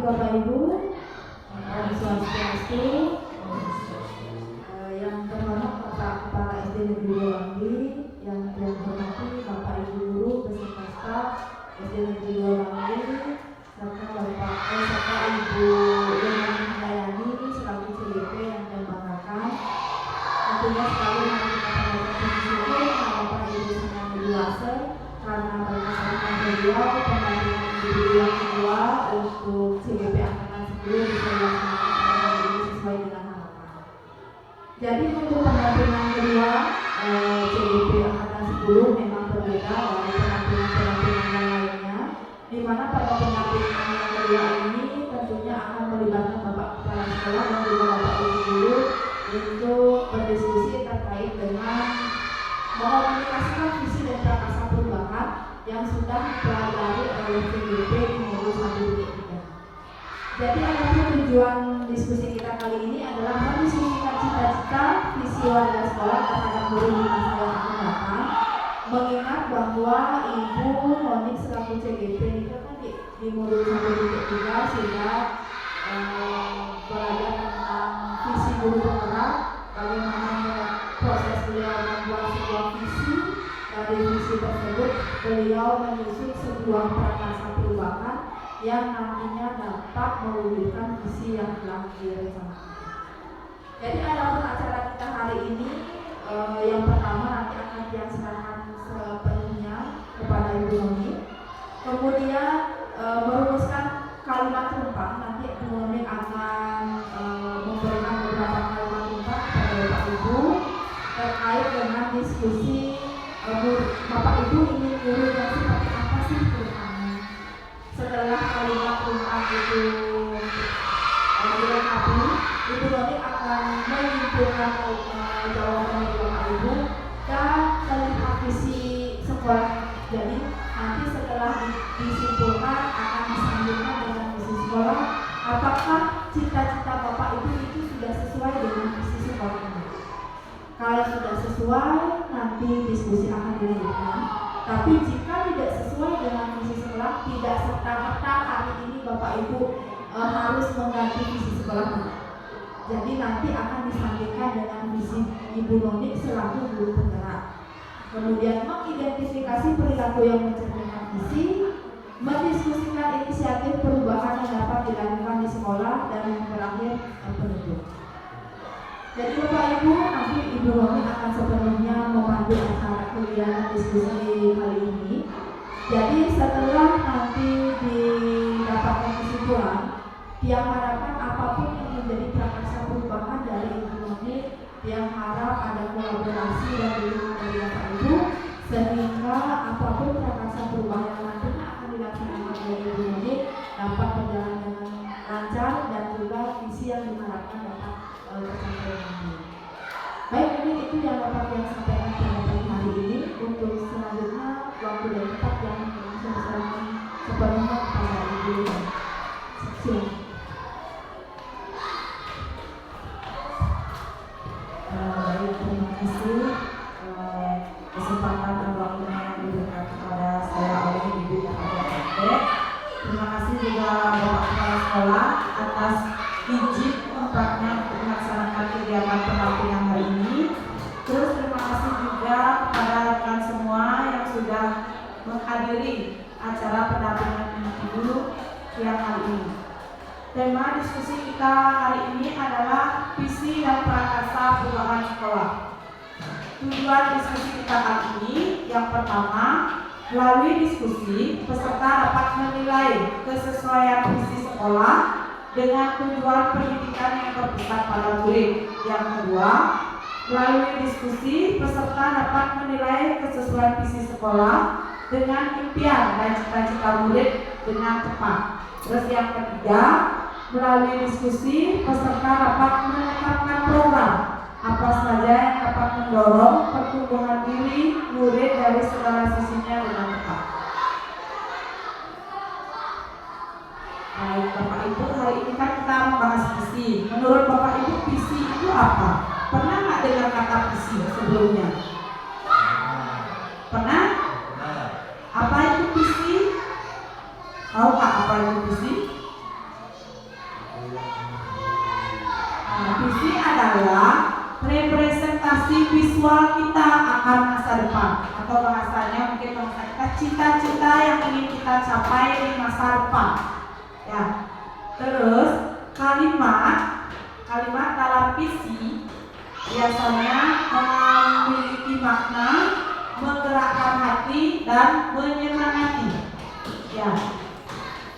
Bapak Ibu, Om Swastiastu. Yang terhormat Bapak Kepala SD Negeri Lewanggi, yang terhormati Bapak Ibu guru beserta staf SD Negeri Lewanggi, serta Ibu yang melayani selaku CDP yang saya banggakan. Tentunya sekali mari kita panjatkan syukur kepada Bapak Ibu Senang Dewasa karena berkenan beliau pendampingan ibu yang kedua untuk CDP angkatan 10 bisa dilaksanakan pada hari ini sesuai dengan harapan. Jadi untuk pendampingan kedua CDP angkatan 10 memang berbeda dari pendampingan yang lainnya, di mana pada pendampingan yang kedua ini tentunya akan melibatkan Bapak Kepala Sekolah dan juga Bapak Ibu guru untuk berdiskusi terkait dengan mengkomunikasikan visi dan prakarsa perubahan yang sudah dipelajari oleh CDP di modul 1.3. Jadi adapun tujuan diskusi kita kali ini adalah mendiskusikan cita-cita visi warga sekolah terhadap guru di masa yang akan datang. Mengingat bahwa Ibu Monik selaku CDP itu kan di modul 1.3 sudah belajar tentang visi guru penggerak, bagaimana proses beliau membuat sebuah visi. Dari visi tersebut beliau menyusun sebuah prakarsa perubahan yang nantinya dapat mewujudkan visi yang telah direncanakan. Jadi adapun acara kita hari ini yang pertama nanti akan dilaksanakan sepenuhnya kepada Ibu Noni. Kemudian merumuskan kalimat rempah, nanti Ibu Noni akan memberikan beberapa kalimat rempah kepada Bapak Ibu terkait dengan diskusi Bapak Ibu ingin guru yang seperti apa sih Tuhan. Setelah kalimat rempah itu dilengkapi, Ibu Noni akan menyimpulkan jawaban dari Bapak Ibu dan melihat visi sekolah. Jadi nanti setelah disimpulkan akan disambungkan dengan visi sekolah. Apakah cita-cita Bapak Ibu itu sudah sesuai dengan visi sekolah ini? Kalau sudah sesuai, nanti diskusi akan dilanjutkan. Tapi jika tidak sesuai dengan visi sekolah, tidak serta-merta hari ini Bapak Ibu harus mengganti visi sekolah. Jadi nanti akan disambungkan dengan visi Ibu Noni selaku guru penggerak. Kemudian mengidentifikasi perilaku yang mencerminkan visi, mendiskusikan inisiatif perubahan yang dapat dilakukan di sekolah, dan yang terakhir penutup. Jadi Bapak Ibu, nanti Ibu Noni akan sepenuhnya memandu acara kuliah diskusi kali ini. Jadi setelah nanti didapatkan kesimpulan, dia harapkan apapun yang menjadi prakarsa perubahan dari Ibu Noni, dia harap ada kolaborasi dan dukungan dari Bapak Ibu, sehingga apapun prakarsa perubahan yang nantinya akan dilaksanakan oleh Ibu Noni dapat berjalan dengan lancar dan juga visi yang diharapkan dapat tercapai nanti. Baik, mungkin itu yang dapat saya sampaikan pada pagi hari ini. Untuk selanjutnya waktu dan tempat yang langsung diserahkan sepenuhnya kepada Ibu Noni. Silakan. Baik, terima kasih kesempatan dan waktunya yang diberikan kepada saya oleh Ibu Kepala RT. Terima kasih juga Bapak Kepala Sekolah atas izin tempatnya untuk melaksanakan kegiatan pendampingan hari ini. Terus terima kasih juga kepada rekan semua yang sudah menghadiri acara pendampingan ibu siang hari ini. Tema diskusi kita hari ini adalah visi dan prakarsa perubahan sekolah. Tujuan diskusi kita hari ini yang pertama, melalui diskusi peserta dapat menilai kesesuaian visi sekolah dengan tujuan pendidikan yang berpusat pada murid. Yang kedua, melalui diskusi peserta dapat menilai kesesuaian visi sekolah dengan impian dan cita-cita murid dengan tepat. Terus yang ketiga, melalui diskusi peserta dapat menetapkan program apa saja yang dapat mendorong pertumbuhan diri murid dari segala sisinya dengan tepat. Baik Bapak Ibu, hari ini kan kita membahas visi. Menurut Bapak Ibu, visi itu apa? Pernah nggak dengar kata visi sebelumnya? Pernah? Apa itu visi? Tahu nggak apa itu visi? atau bahasanya mungkin bahasa kita cita-cita yang ingin kita capai di masa depan. Ya. Terus kalimat dalam visi biasanya memiliki makna, menggerakkan hati dan menyemangati. Ya.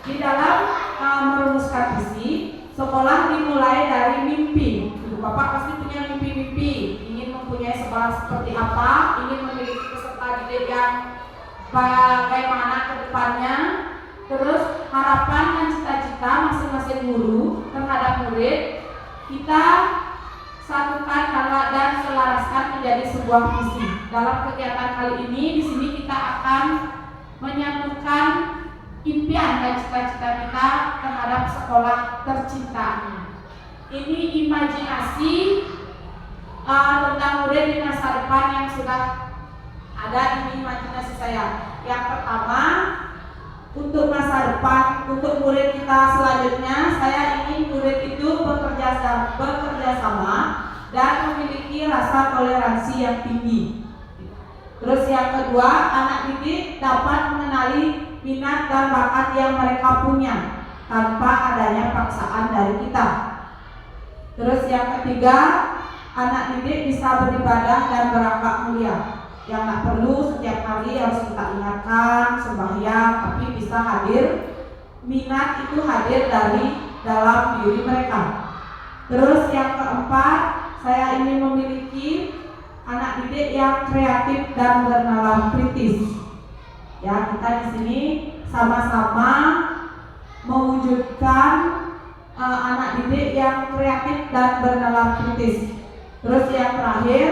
Di dalam merumuskan visi, sekolah dimulai dari mimpi. Ibu Bapak pasti punya mimpi-mimpi, ingin mempunyai sekolah seperti apa, ingin memiliki peserta didik yang bagaimana ke depannya. Terus harapan dan cita-cita masing-masing guru terhadap murid kita satukan dan selaraskan menjadi sebuah visi. Dalam kegiatan kali ini di sini kita akan menyatukan impian dan cita-cita kita terhadap sekolah tercinta. Ini imajinasi tentang murid di masa depan yang sudah ada di imajinasi saya. Yang pertama, untuk masa depan, untuk murid kita selanjutnya, saya ingin murid itu bekerja sama dan memiliki rasa toleransi yang tinggi. Terus yang kedua, anak didik dapat mengenali minat dan bakat yang mereka punya tanpa adanya paksaan dari kita. Terus yang ketiga, anak didik bisa beribadah dan berakhlak mulia. Yang tak perlu setiap hari harus kita ingatkan sembahyang, tapi bisa hadir, minat itu hadir dari dalam diri mereka. Terus yang keempat, saya ingin memiliki anak didik yang kreatif dan bernalar kritis. Ya, kita di sini sama-sama mewujudkan anak didik yang kreatif dan bernalar kritis. Terus yang terakhir,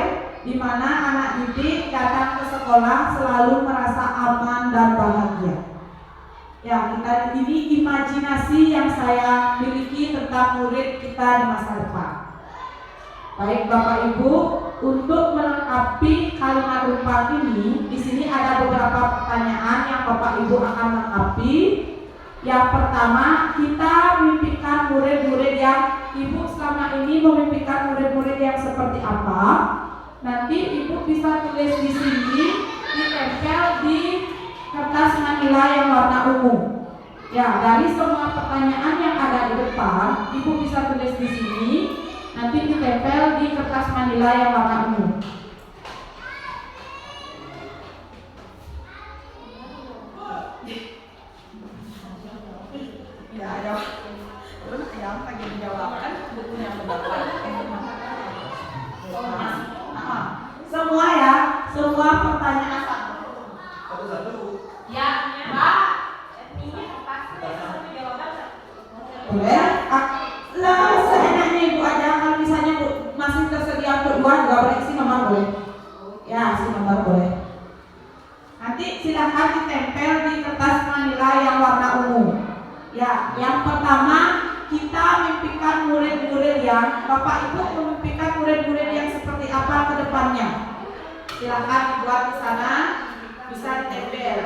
di mana anak didik datang ke sekolah selalu merasa aman dan bahagia. Ya, kita ini imajinasi yang saya miliki tentang murid kita di masa depan. Baik Bapak Ibu, untuk melengkapi kalimat rupa ini, di sini ada beberapa pertanyaan yang Bapak Ibu akan lengkapi. Yang pertama, kita mimpikan murid-murid yang Ibu selama ini memimpikan murid-murid yang seperti apa? Nanti Ibu bisa tulis di sini, ditempel di kertas manila yang warna ungu. Ya, dari semua pertanyaan yang ada di depan, Ibu bisa tulis di sini, nanti ditempel di kertas manila yang warna ungu. Ya, ada. Terus yang lagi dijawabkan bukunya berapa? Semua ya, semua pertanyaan satu-satu. Ya, Mbak. Boleh? Lah, seenaknya Ibu aja. Kalau misalnya Bu masih tersedia untuk dua, juga boleh isi nomor boleh. Ya, isi nomor boleh. Nanti silakan ditempel di kertas manila yang warna ungu. Ya, yang pertama kita mimpikan murid-murid yang Bapak Ibu memimpikan murid-murid yang seperti apa ke depannya. Silakan dibuat di sana, bisa ditempel.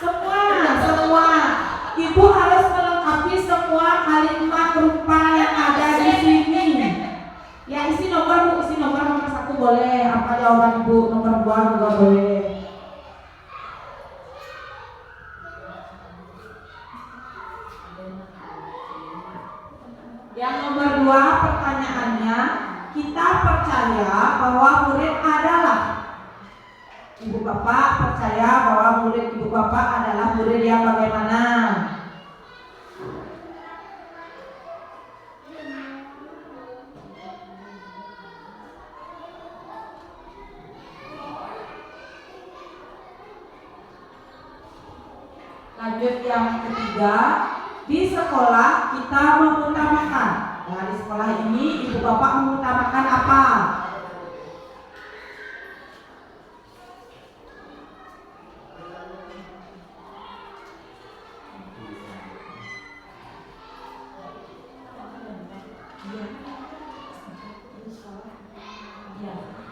Semua. Ibu harus melengkapi semua kalimat rupa yang ada di sini. Ya, isi nomor Bu, isi nomor 1 boleh. Apa jawaban Ibu? Nomor 2 juga boleh. Yang nomor 2 pertanyaannya, kita percaya bahwa murid adalah, Ibu Bapak percaya bahwa murid Ibu Bapak adalah murid yang bagaimana? Lanjut yang ketiga, di sekolah kita mengutamakan. Nah, di sekolah ini Ibu Bapak mengutamakan apa?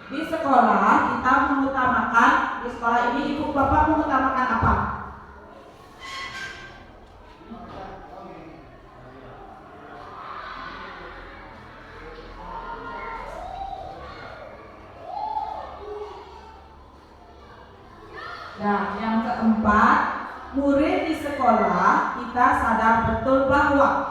Di sekolah kita mengutamakan, di sekolah ini Ibu Bapak mengutamakan apa? Nah, yang keempat, murid di sekolah kita sadar betul bahwa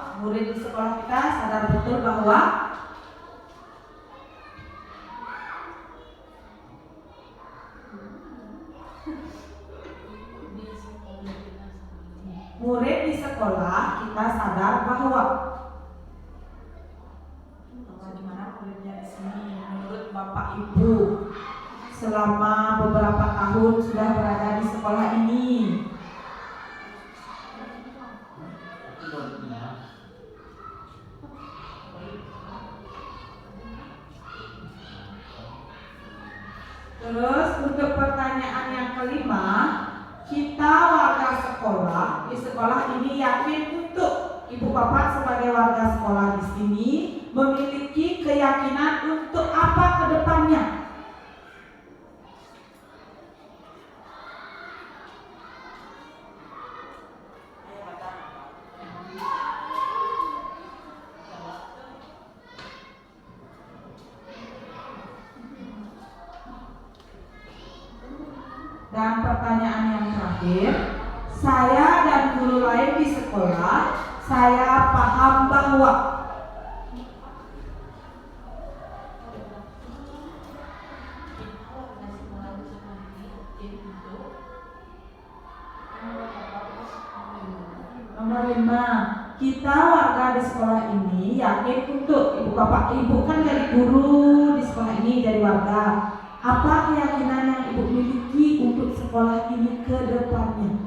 bagaimana muridnya di sini menurut Bapak Ibu selama beberapa tahun sudah berada di sekolah ini? Terus untuk pertanyaan yang kelima, kita warga sekolah di sekolah ini yakin untuk Ibu Bapak sebagai warga sekolah di sini memiliki keyakinan untuk apa ke depannya? Dan pertanyaan yang terakhir, saya dan guru lain di sekolah, saya paham bahwa nomor 5, kita warga di sekolah ini yakin untuk Ibu Bapak, Ibu kan dari guru di sekolah ini, dari warga. Apa keyakinan yang Ibu miliki untuk sekolah ini ke depannya?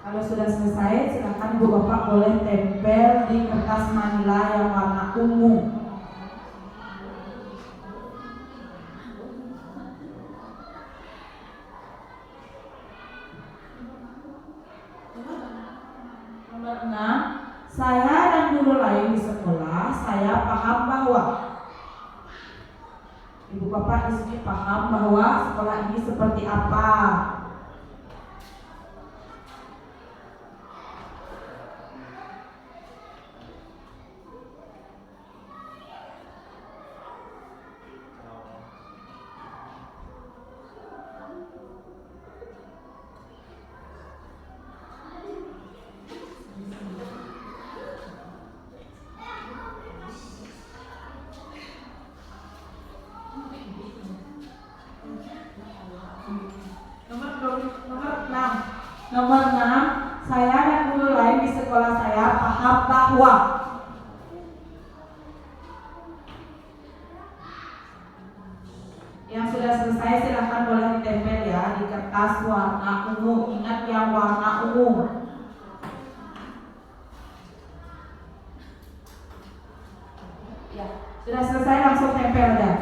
Kalau sudah selesai, silakan Ibu Bapak boleh tempel di kertas manila yang warna ungu. Nomor 6, saya dan guru lain di sekolah, saya paham bahwa Ibu Bapak di sini paham bahwa sekolah ini seperti apa. Nomor 6, saya dan guru lain di sekolah saya paham bahwa yang sudah selesai silahkan boleh ditempel ya di kertas warna ungu. Ingat yang warna ungu. Ya, sudah selesai langsung tempel ya.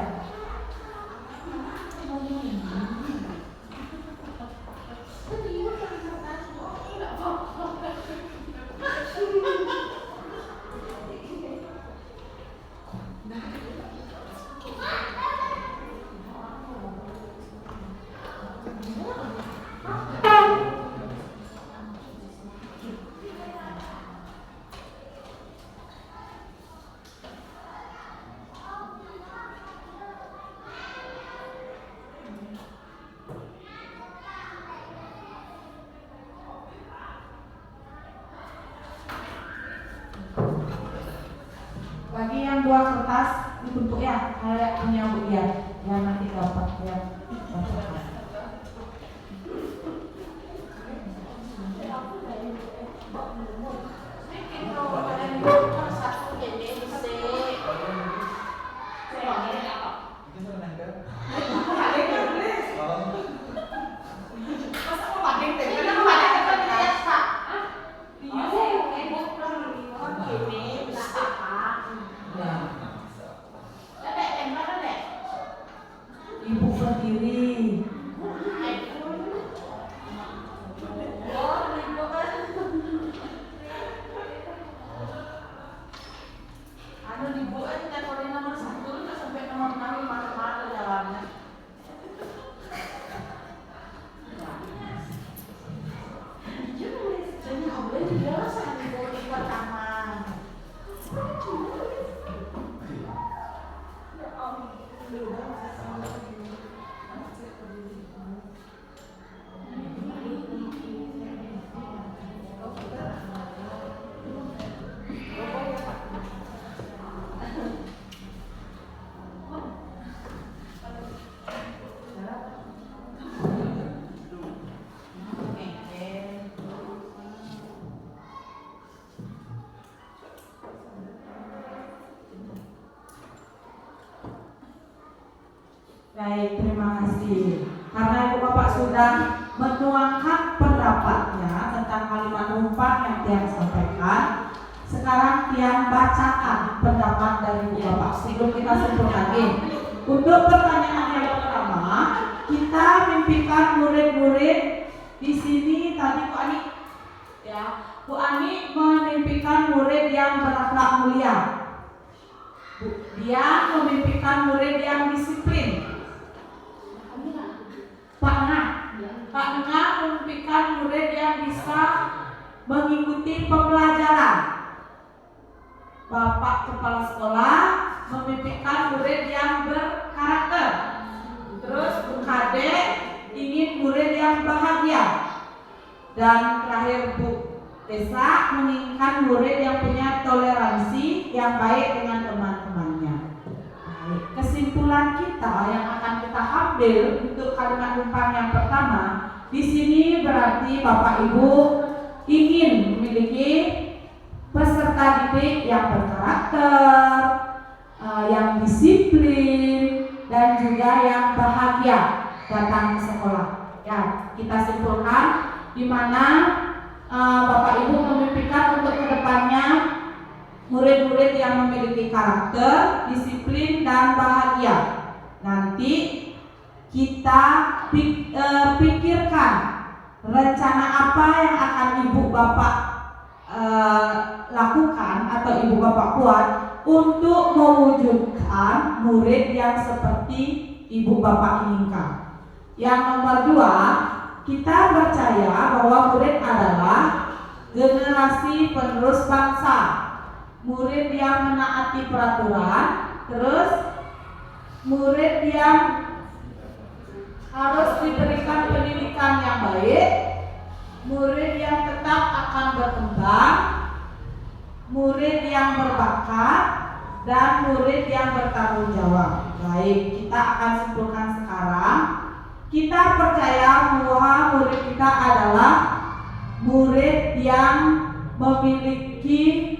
Bagi yang buat kertas dibentuk ya, kayak punya Bu ya, yang nanti dapat ya. Ibu berdiri. Baik, terima kasih. Karena Ibu Bapak sudah menuangkan pendapatnya tentang kalimat umpan yang Tiang sampaikan, sekarang Tiang bacakan pendapat dari Ibu Bapak sebelum kita sebut lagi. Untuk pertanyaan yang pertama, kita mimpikan murid-murid di sini tadi Bu Ani, ya, Bu Ani memimpikan murid yang berakhlak mulia. Dia memimpikan murid yang disiplin. Pak Nga memimpikan murid yang bisa mengikuti pembelajaran. Bapak Kepala Sekolah memimpikan murid yang berkarakter. Terus Bu Kade ingin murid yang bahagia. Dan terakhir Bu Desa menginginkan murid yang punya toleransi yang baik dengan teman-temannya. Kesimpulan kita yang akan kita ambil untuk kalimat umpan yang pertama, di sini berarti Bapak Ibu ingin memiliki peserta didik yang berkarakter, yang disiplin, dan juga yang bahagia datang ke sekolah. Ya, kita simpulkan di mana Bapak Ibu memimpikan untuk kedepannya murid-murid yang memiliki karakter, disiplin, dan bahagia. Nanti kita pikirkan rencana apa yang akan Ibu Bapak lakukan atau Ibu Bapak buat untuk mewujudkan murid yang seperti Ibu Bapak inginkan. Yang nomor 2, kita percaya bahwa murid adalah generasi penerus bangsa. Murid yang menaati peraturan, terus murid yang harus diberikan pendidikan yang baik, murid yang tetap akan berkembang, murid yang berbakat, dan murid yang bertanggung jawab. Baik, kita akan simpulkan sekarang. Kita percaya bahwa murid kita adalah murid yang memiliki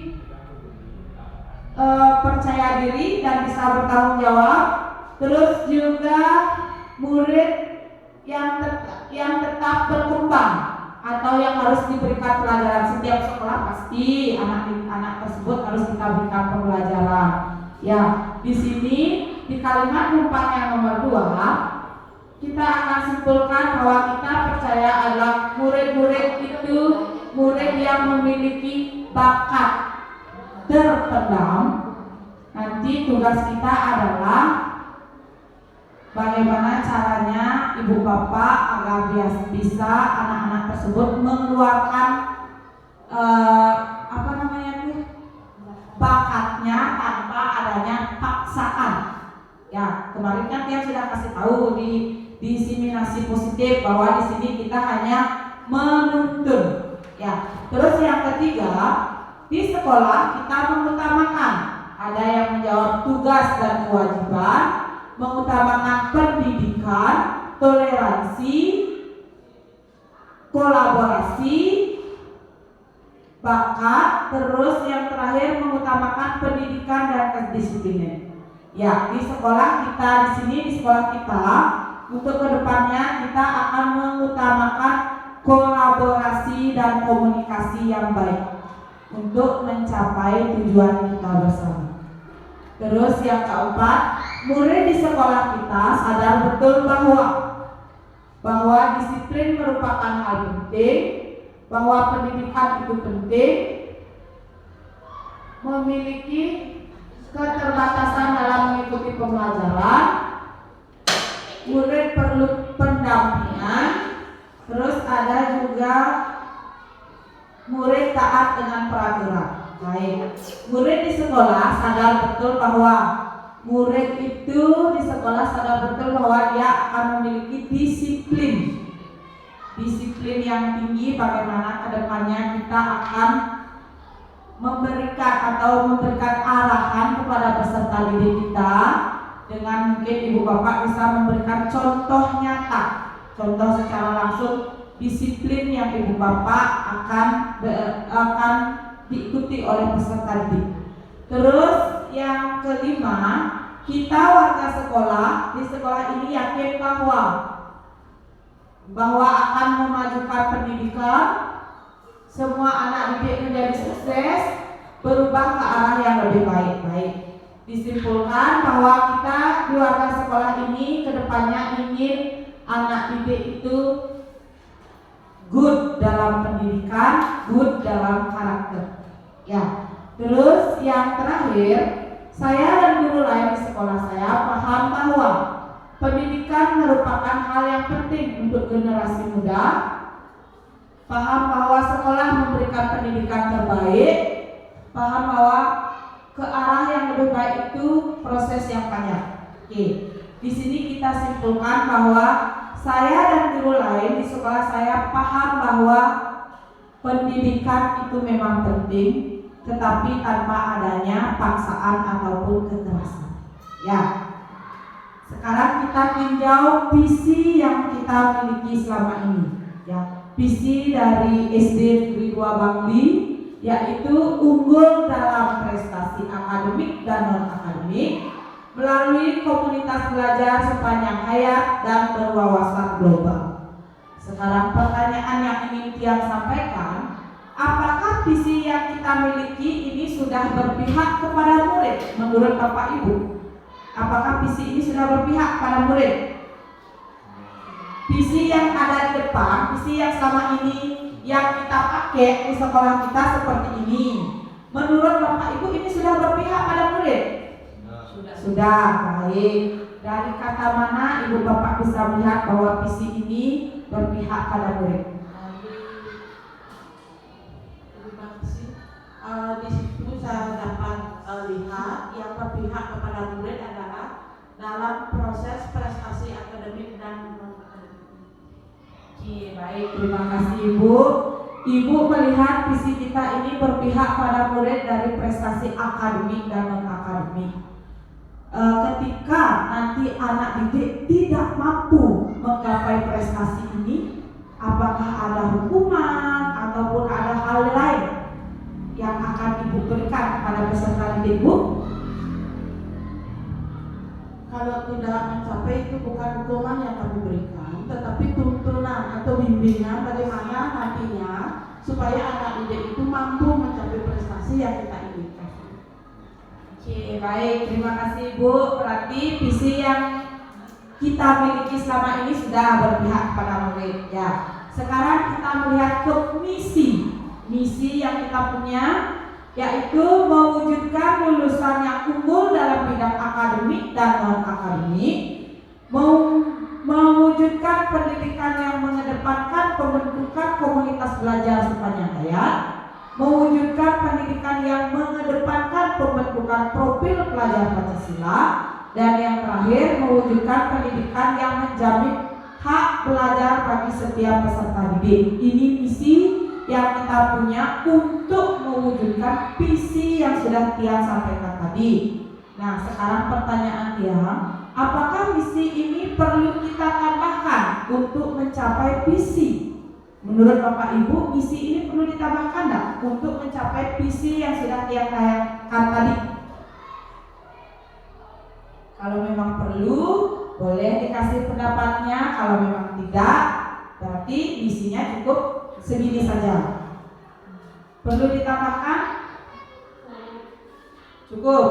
percaya diri dan bisa bertanggung jawab. Terus juga murid yang tetap berkembang atau yang harus diberikan pelajaran. Setiap sekolah pasti anak-anak tersebut harus kita berikan pembelajaran. Ya, di sini di kalimat umpan yang nomor 2 kita akan simpulkan bahwa kita percaya adalah murid-murid itu murid yang memiliki bakat terpendam. Nanti tugas kita adalah bagaimana caranya Ibu Bapak agar bisa anak-anak tersebut mengeluarkan bakatnya tanpa adanya paksaan. Ya, kemarin kan dia sudah kasih tahu di diseminasi positif bahwa di sini kita hanya menuntun. Ya, terus yang ketiga, di sekolah kita mengutamakan ada yang menjawab tugas dan kewajiban, mengutamakan pendidikan, toleransi, kolaborasi, bakat, terus yang terakhir mengutamakan pendidikan dan kedisiplinan. Ya, di sekolah kita di sini di sekolah kita untuk kedepannya kita akan mengutamakan kolaborasi dan komunikasi yang baik untuk mencapai tujuan kita bersama. Terus yang keempat, murid di sekolah kita sadar betul bahwa disiplin merupakan hal penting, bahwa pendidikan itu penting, memiliki keterbatasan dalam mengikuti pembelajaran, murid perlu pendampingan, terus ada juga murid taat dengan peraturan. Baik, murid di sekolah sadar betul bahwa murid itu di sekolah sadar betul bahwa dia akan memiliki disiplin yang tinggi. Bagaimana kedepannya kita akan memberikan arahan kepada peserta didik kita dengan mungkin Ibu Bapak bisa memberikan contoh nyata, contoh secara langsung disiplin yang Ibu Bapak akan diikuti oleh peserta didik. Terus yang kelima, kita warga sekolah di sekolah ini yakin bahwa akan memajukan pendidikan, semua anak didik menjadi sukses, berubah ke arah yang lebih baik. Disimpulkan bahwa kita di warga sekolah ini kedepannya ingin anak didik itu good dalam pendidikan, good dalam karakter. Ya, terus yang terakhir, saya dan guru lain di sekolah saya paham bahwa pendidikan merupakan hal yang penting untuk generasi muda. Paham bahwa sekolah memberikan pendidikan terbaik. Paham bahwa ke arah yang lebih baik itu proses yang panjang. Oke, di sini kita simpulkan bahwa saya dan guru lain di sekolah saya paham bahwa pendidikan itu memang penting, tetapi tanpa adanya paksaan ataupun kekerasan. Ya. Sekarang kita tinjau visi yang kita miliki selama ini. Ya, visi dari SD Negeri 2 Bangli yaitu unggul dalam prestasi akademik dan non-akademik melalui komunitas belajar sepanjang hayat dan berwawasan global. Sekarang pertanyaan yang ingin Tiang sampaikan, apakah visi yang kita miliki ini sudah berpihak kepada murid menurut Bapak Ibu? Apakah visi ini sudah berpihak pada murid? Visi yang ada di depan, visi yang selama ini yang kita pakai di sekolah kita seperti ini, menurut Bapak Ibu ini sudah berpihak pada murid? Sudah, baik. Dari kata mana Ibu Bapak bisa melihat bahwa visi ini berpihak pada murid? Di situ saya dapat lihat yang berpihak kepada murid adalah dalam proses prestasi akademik dan non-akademik. Baik, terima kasih Ibu. Ibu melihat visi kita ini berpihak pada murid dari prestasi akademik dan non-akademik. Ketika nanti anak didik tidak mampu menggapai prestasi ini, apakah ada hukuman ataupun ada hal lain yang akan Ibu berikan kepada peserta didik Bu? Kalau tidak mencapai itu bukan hukuman yang kami berikan, tetapi tuntunan atau bimbingan bagaimana nantinya supaya anak didik itu mampu mencapai prestasi yang kita inginkan. Oke, baik, terima kasih Bu. Berarti visi yang kita miliki selama ini sudah berpihak kepada murid. Ya, sekarang kita melihat ke misi yang kita punya, yaitu mewujudkan lulusan yang unggul dalam bidang akademik dan non-akademik, mewujudkan pendidikan yang mengedepankan pembentukan komunitas belajar sepanjang hayat, mewujudkan pendidikan yang mengedepankan pembentukan profil pelajar Pancasila, dan yang terakhir mewujudkan pendidikan yang menjamin hak belajar bagi setiap peserta didik. Ini misi yang kita punya untuk mewujudkan visi yang sudah Tiang sampaikan tadi. Nah, sekarang pertanyaan Tiang, apakah misi ini perlu kita tambahkan untuk mencapai visi? Menurut Bapak Ibu, misi ini perlu ditambahkan enggak untuk mencapai visi yang sudah Tiang tayangkan tadi? Kalau memang perlu, boleh dikasih pendapatnya. Kalau memang tidak, berarti misinya cukup segini saja. Perlu ditambahkan? Cukup?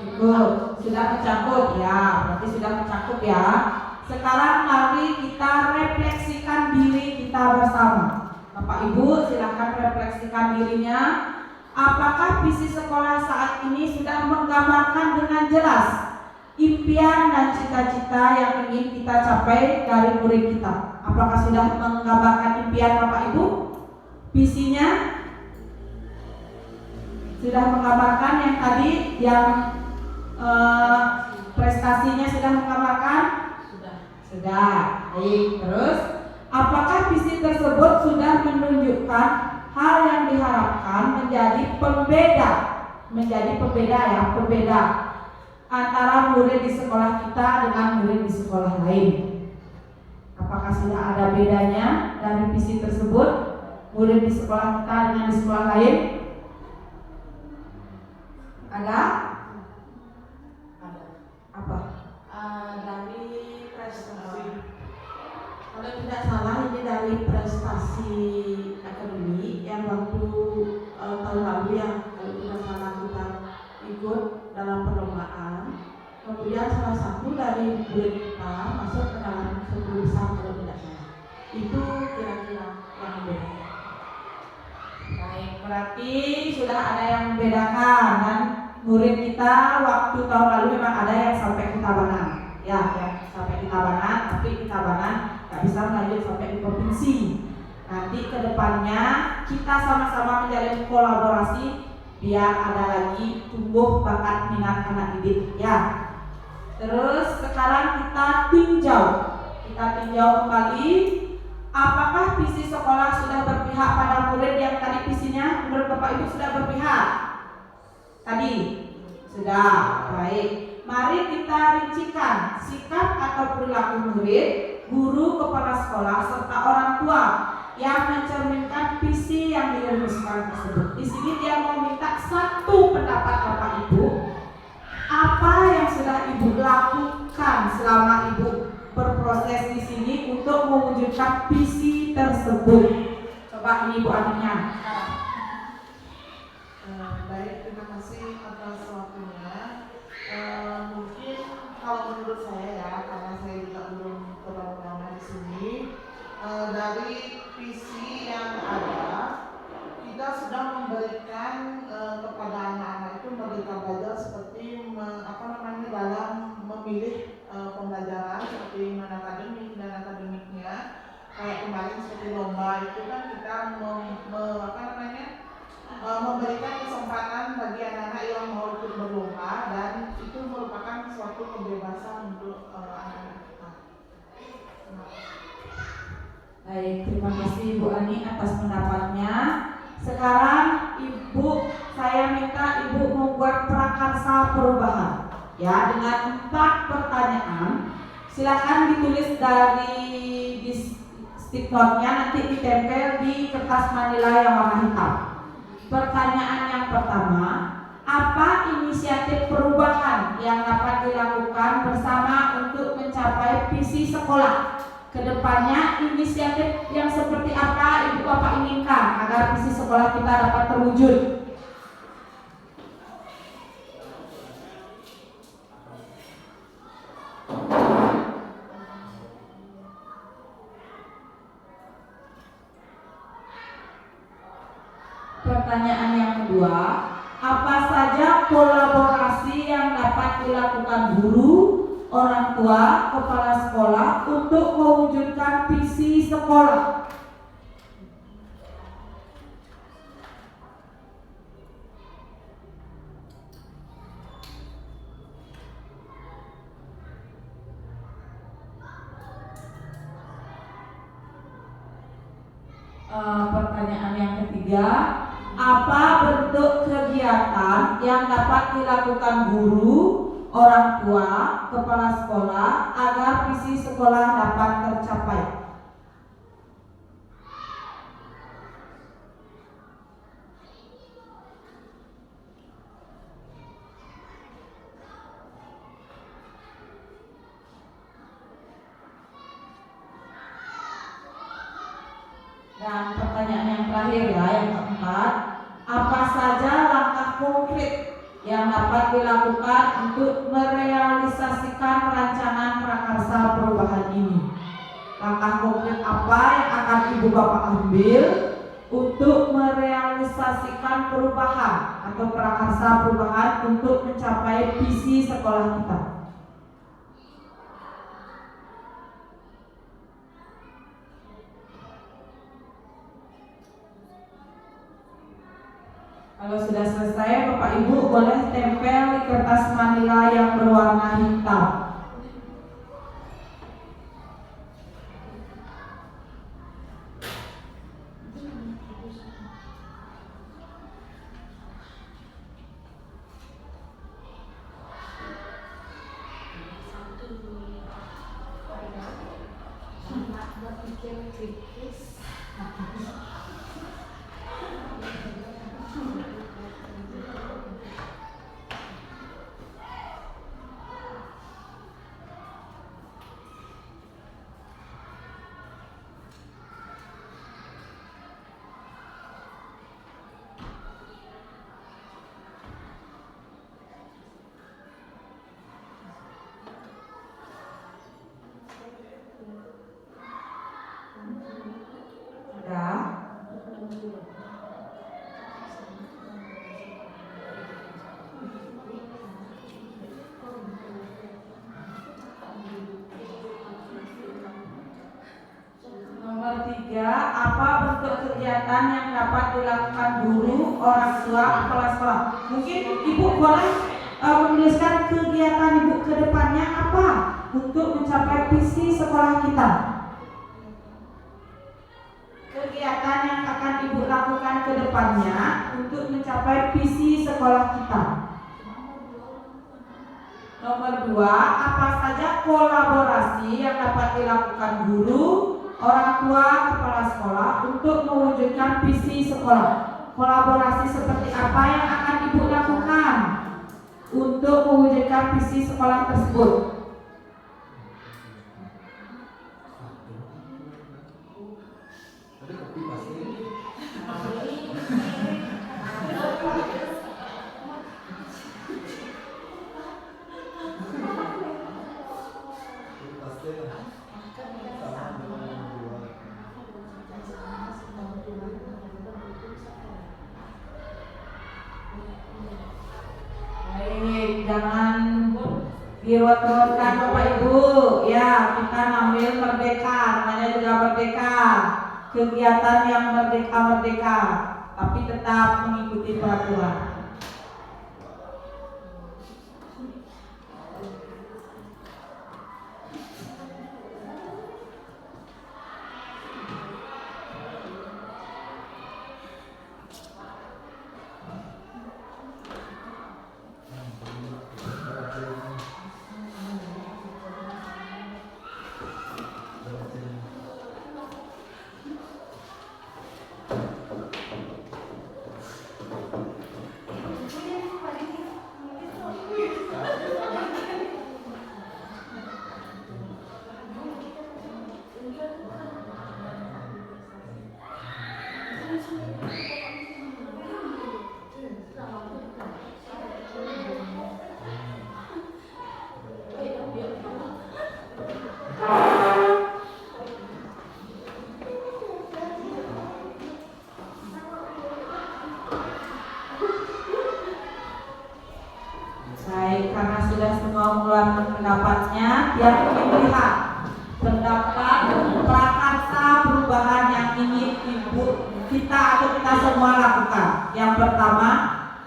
Cukup. Sudah mencakup ya, berarti sudah mencakup ya. Sekarang mari kita refleksikan diri kita bersama. Bapak Ibu silakan refleksikan dirinya. Apakah visi sekolah saat ini sudah menggambarkan dengan jelas impian dan cita-cita yang ingin kita capai dari murid kita? Apakah sudah menggambarkan impian Bapak Ibu? Visinya sudah menggambarkan yang tadi, yang prestasinya sudah menggambarkan? Sudah. Baik, terus apakah visi tersebut sudah menunjukkan hal yang diharapkan menjadi pembeda antara murid di sekolah kita dengan murid di sekolah lain? Apakah sudah ada bedanya dari visi tersebut, murid di sekolah kita dengan di sekolah lain? Ada? Kalau tidak salah ini dari prestasi akademik yang waktu tahun lalu yang kalau tidak salah kita ikut dalam perlombaan. Kemudian salah satu dari murid kita masuk ke dalam 10 besar kalau tidak salah. Itu kira-kira yang beda. Baik, berarti sudah ada yang membedakan dan murid kita waktu tahun lalu memang ada yang sampai ke Tabanan, ya, yang sampai di Tabanan, tapi di Tabanan nggak bisa melanjut sampai di provinsi. Nanti kedepannya kita sama-sama menjalin kolaborasi biar ada lagi tumbuh bakat minat anak didik, ya. Terus sekarang kita tinjau kembali. Apakah visi sekolah sudah berpihak pada murid yang tadi visinya menurut Bapak Ibu sudah berpihak? Tadi sudah, baik. Mari kita rincikan sikap atau perilaku murid, guru, kepala sekolah serta orang tua yang mencerminkan visi yang dirumuskan tersebut. Di sini dia mau minta satu pendapat Bapak Ibu. Apa yang sudah Ibu lakukan selama Ibu berproses di sini untuk mewujudkan visi tersebut? Coba ini Ibu Aniknya. Baik, terima kasih atas waktunya. Mungkin kalau menurut saya ya, karena saya juga belum terlalu lama di sini, dari visi yang ada, kita sudah memberikan kepada anak-anak itu merdeka belajar seperti dalam memilih pembelajaran seperti non akademik dan akademiknya. Kayak kemarin seperti lomba itu kan kita memberikan kesempatan bagi anak-anak yang mau ikut berlomba dan itu merupakan suatu kebebasan untuk anak-anak kita. Baik, terima kasih Ibu Ani atas pendapatnya. Sekarang saya minta Ibu membuat prakarsa perubahan, ya, dengan 4 pertanyaan. Silakan ditulis di stick note-nya, nanti ditempel di kertas manila yang warna hitam. Pertanyaan yang pertama, apa inisiatif perubahan yang dapat dilakukan bersama untuk mencapai visi sekolah? Kedepannya inisiatif yang seperti apa Ibu Bapak inginkan agar visi sekolah kita dapat terwujud? Pertanyaan yang kedua, apa saja kolaborasi yang dapat dilakukan guru, orang tua, kepala sekolah untuk mewujudkan visi sekolah? Pertanyaan yang ketiga, apa bentuk kegiatan yang dapat dilakukan guru, orang tua, kepala sekolah agar visi sekolah dapat tercapai? Dan pertanyaan yang terakhir ya, yang keempat, apa saja langkah konkret yang dapat dilakukan untuk merealisasikan rancangan prakarsa perubahan ini? Langkah konkret apa yang akan Ibu Bapak ambil untuk merealisasikan perubahan atau prakarsa perubahan untuk mencapai visi sekolah kita? Kalau sudah selesai, Bapak Ibu boleh tempel di kertas manila yang berwarna hitam. 3, apa bentuk kegiatan yang dapat dilakukan guru, orang tua, kepala sekolah? Mungkin Ibu boleh menuliskan kegiatan Ibu ke depannya apa untuk mencapai visi sekolah kita. Kegiatan yang akan Ibu lakukan ke depannya untuk mencapai visi sekolah kita. Nomor 2, apa saja kolaborasi yang dapat dilakukan guru, orang tua, kepala sekolah untuk mewujudkan visi sekolah. Kolaborasi seperti apa yang akan Ibu lakukan untuk mewujudkan visi sekolah tersebut? Baik, jangan dirot-rotkan Bapak Ibu. Ya, kita ngambil merdeka, namanya juga merdeka. Kegiatan yang merdeka-merdeka, tapi tetap mengikuti peraturan. Baik, karena sudah semua mengeluarkan pendapatnya, yang ingin lihat pendapat prakarsa perubahan yang ingin kita atau kita semua lakukan. Yang pertama,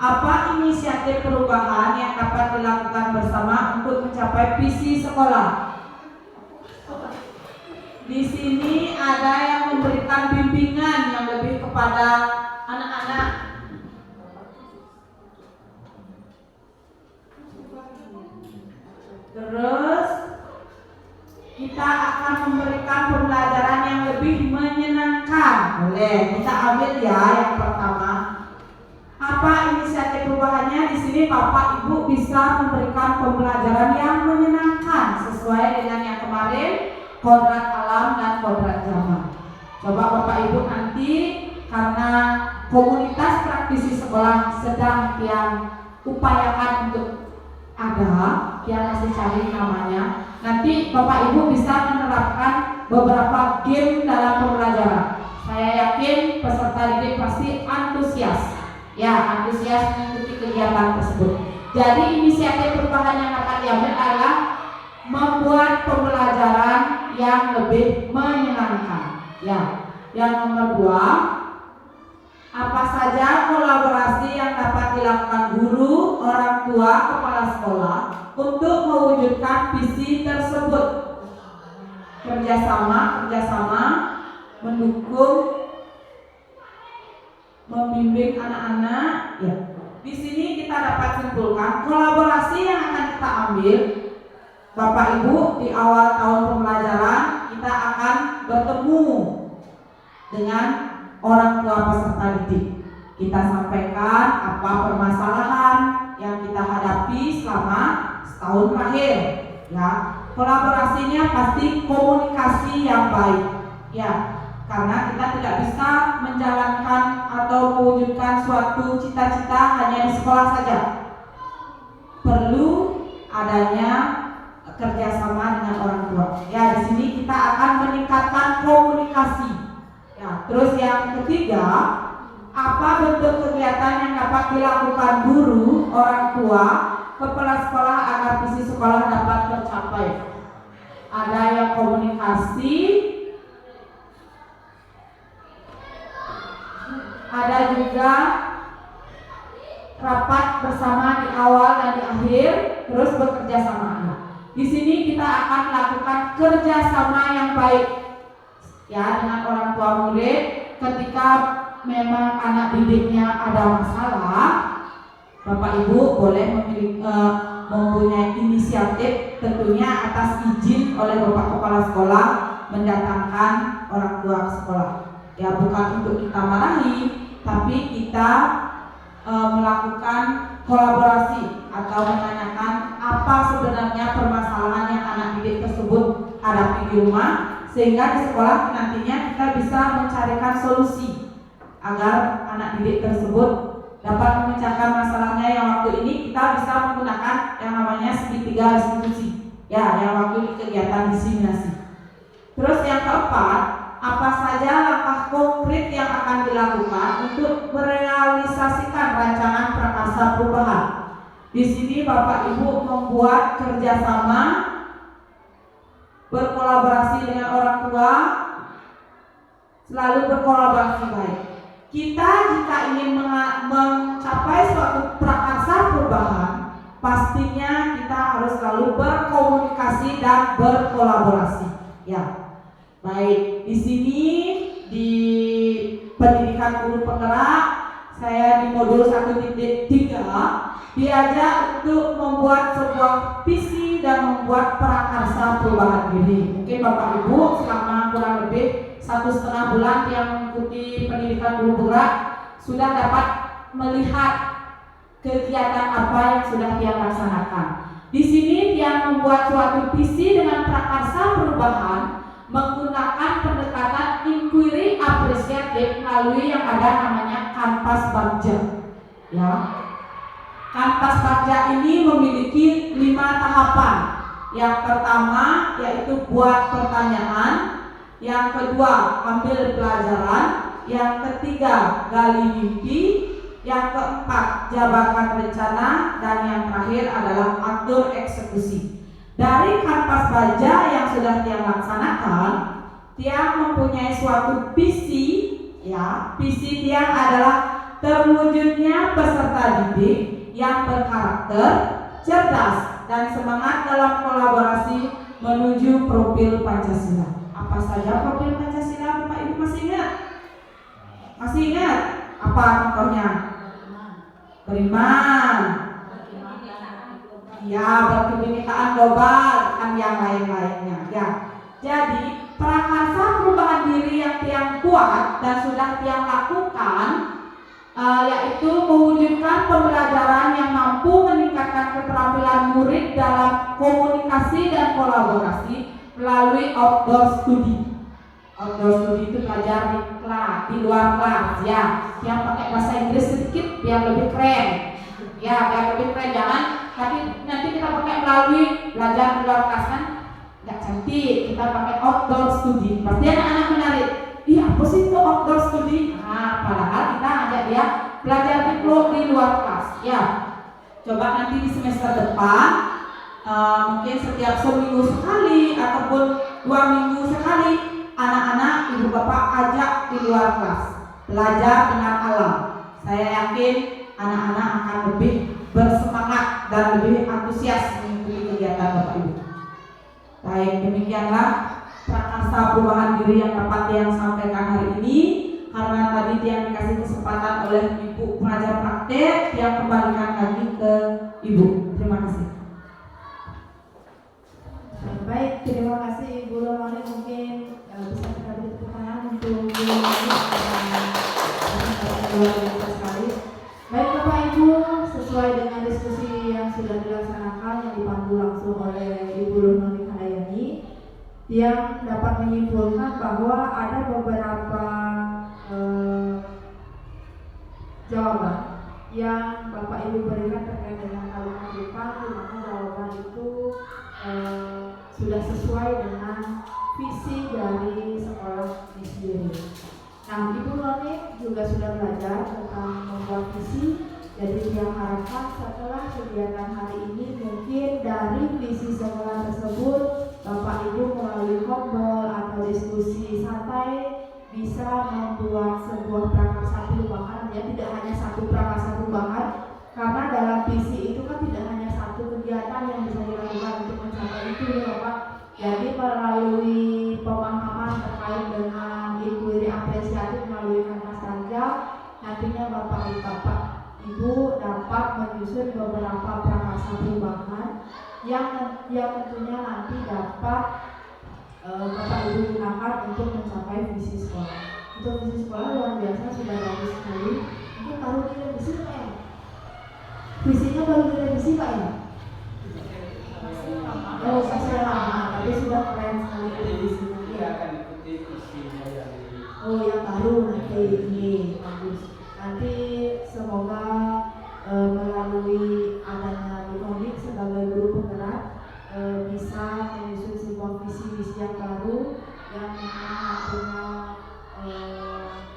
apa inisiatif perubahan yang dapat dilakukan bersama untuk mencapai visi sekolah? Di sini ada yang memberikan bimbingan yang lebih kepada anak-anak. Terus kita akan memberikan pembelajaran yang lebih menyenangkan. Boleh, kita ambil ya yang pertama. Apa inisiatif perubahannya? Di sini Bapak Ibu bisa memberikan pembelajaran yang menyenangkan sesuai dengan yang kemarin, kodrat alam dan kodrat zaman. Coba Bapak Ibu nanti, karena komunitas praktisi sekolah sedang yang upayakan untuk ada, yang masih cari namanya. Nanti Bapak Ibu bisa menerapkan beberapa game dalam pembelajaran. Saya yakin peserta didik pasti antusias, mengikuti kegiatan tersebut. Jadi inisiatif perubahan yang akan diambil adalah membuat pembelajaran yang lebih menyenangkan. Ya, yang nomor 2. Apa saja kolaborasi yang dapat dilakukan guru, orang tua, kepala sekolah untuk mewujudkan visi tersebut? Kerjasama, mendukung, membimbing anak-anak. Ya. Di sini kita dapat simpulkan kolaborasi yang akan kita ambil. Bapak Ibu, di awal tahun pembelajaran kita akan bertemu dengan orang tua peserta didik. Kita sampaikan apa permasalahan yang kita hadapi selama setahun terakhir. Ya, kolaborasinya pasti komunikasi yang baik. Ya, karena kita tidak bisa menjalankan atau mewujudkan suatu cita-cita hanya di sekolah saja. Perlu adanya kerjasama dengan orang tua. Ya, di sini kita akan meningkatkan komunikasi. Ya, terus yang ketiga, apa bentuk kegiatan yang dapat dilakukan guru, orang tua, kepala sekolah agar visi sekolah dapat tercapai? Ada yang komunikasi, juga rapat bersama di awal dan di akhir, terus bekerja sama anak. Di sini kita akan lakukan kerjasama yang baik ya dengan orang tua murid. Ketika memang anak didiknya ada masalah, Bapak Ibu boleh mempunyai inisiatif, tentunya atas izin oleh Bapak Kepala Sekolah, mendatangkan orang tua ke sekolah. Ya, bukan untuk kita marahi, tapi kita melakukan kolaborasi atau menanyakan apa sebenarnya permasalahan yang anak didik tersebut hadapi di rumah, sehingga di sekolah nantinya kita bisa mencarikan solusi agar anak didik tersebut dapat memecahkan masalahnya. Yang waktu ini kita bisa menggunakan yang namanya segitiga restitusi ya, yang waktu di kegiatan diseminasi. Terus yang keempat, apa saja langkah konkret yang akan dilakukan untuk merealisasikan rancangan prakarsa perubahan. Di sini Bapak Ibu membuat kerjasama, berkolaborasi dengan orang tua, selalu berkolaborasi baik. Kita jika ingin mencapai suatu prakarsa perubahan, pastinya kita harus selalu berkomunikasi dan berkolaborasi. Ya, baik. Di sini di pendidikan guru penggerak, saya di modul 1.3 diajak untuk membuat sebuah visi dan membuat prakarsa perubahan diri. Mungkin Bapak Ibu selama kurang lebih 1,5 bulan yang mengikuti pendidikan guru penggerak sudah dapat melihat kegiatan apa yang sudah dia laksanakan. Di sini dia membuat suatu visi dengan prakarsa perubahan menggunakan pendekatan inquiry apresiatif melalui yang ada namanya kanvas bagja. Ya, kanvas bagja ini memiliki 5 tahapan. Yang pertama yaitu buat pertanyaan, yang kedua ambil pelajaran, yang ketiga gali mimpi, yang keempat jabarkan rencana, dan yang terakhir adalah atur eksekusi. Dari kanvas baja yang sudah Tiang laksanakan, Tiang mempunyai suatu visi ya. Visi Tiang adalah terwujudnya peserta didik yang berkarakter, cerdas, dan semangat dalam kolaborasi menuju profil Pancasila. Apa saja profil Pancasila, Bapak Ibu masih ingat? Masih ingat? Apa contohnya? Beriman, ya, berkebinekaan global, dan yang lain-lainnya. Ya, jadi prakarsa perubahan diri yang Tiang kuat dan sudah Tiang lakukan, yaitu mewujudkan pembelajaran yang mampu meningkatkan keterampilan murid dalam komunikasi dan kolaborasi melalui outdoor study. Outdoor study itu belajar di luar kelas ya, yang pakai bahasa Inggris sedikit biar lebih keren ya, biar lebih keren. Jangan nanti kita pakai melalui belajar di luar kelas kan nggak cantik. Kita pakai outdoor study, pasti anak-anak menarik. Iya, apa sih itu outdoor study? Nah, padahal kita ngajak dia belajar di luar kelas ya. Coba nanti di semester depan mungkin setiap seminggu sekali ataupun 2 minggu sekali anak-anak ibu bapak ajak di luar kelas belajar dengan alam. Saya yakin anak-anak akan lebih bersemangat dan lebih antusias mengikuti kegiatan Bapak Ibu. Baik, demikianlah prakarsa perubahan diri yang dapat Tiang sampaikan hari ini. Karena tadi Tiang dikasih kesempatan oleh Ibu pengajar praktek, Tiang kembalikan lagi ke Ibu. Terima kasih. Baik, terima kasih Ibu Romani. Mungkin bisa kita beri pertanyaan untuk Ibu Romani. Luar biasa sekali. Baik Bapak Ibu, sesuai dengan diskusi yang sudah dilaksanakan yang dipandu langsung oleh Ibu Romani Handayani, yang dapat menyimpulkan bahwa ada beberapa jawaban yang Bapak Ibu berikan terkait dengan kalimat depan, di mana jawaban itu sudah sesuai dengan visi dari sekolah ini sendiri. Nah, Ibu Roni juga sudah belajar tentang membuat visi. Jadi yang harapkan setelah kegiatan hari ini mungkin dari visi sekolah tersebut Bapak Ibu melalui ngobrol atau diskusi santai bisa membuat sebuah prakarsa perubahan ya, tidak hanya satu prakasa perubahan, karena dalam visi itu kan tidak hanya satu kegiatan yang bisa dilakukan untuk mencapai itu ya Bapak. Jadi melalui pemahaman terkait dengan inquiry apresiatif melalui kanvas raja, nantinya Bapak Ibu dapat menyusun beberapa prakasa perubahan yang tentunya nanti dapat Bapak Ibu gunakan untuk mencapai visi sekolah. Untuk visi sekolah luar biasa, sudah bagus sekali. Mungkin baru direvisi Pak ya? Visinya baru direvisi Pak ya? Oh, masih lama, tapi sudah keren sekali revisinya. Dia akan ikuti visinya yang Oh, yang baru nanti ini bagus. Nanti semoga melalui adanya Bikonik sebagai guru penggerak bisa menyusun sebuah visi yang baru yang punya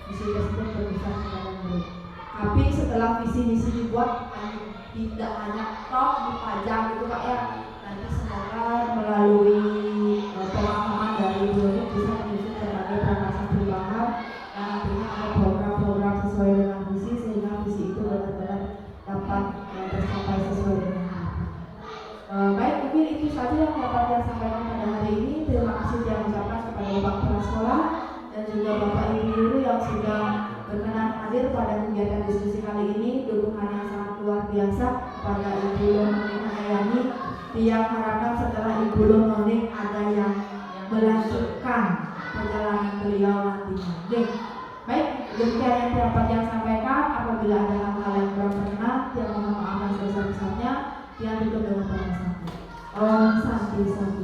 visi tersebut berbisa kepada murid. Tapi setelah visi-visi dibuat tidak hanya tok dipajang gitu Pak ya. Nanti semoga melalui pemahaman dari Bikonik bisa menyusun berbagai prakasa perubahan dan nantinya ada program-program sesuai dengan visi sehingga visi itu benar-benar dapat tercapai sesuai dengan harapan. Baik, mungkin itu saja yang dapat saya sampaikan pada hari ini. Terima kasih saya ucapkan kepada Bapak Kepala Sekolah dan juga Bapak Ibu Guru yang sudah berkenan hadir pada kegiatan diskusi kali ini. Dukungan yang sangat luar biasa kepada Ibu Lononing Hayani yang harapkan setelah Ibu Lononing ada yang melanjutkan perjalanan beliau nantinya. Oke. Baik, demikian yang dapat yang sampaikan. Apabila ada hal-hal yang kurang berkenan, yang mohon maaf yang sebesar-besarnya, yang tutup dengan perasaan. Om Santi Santi.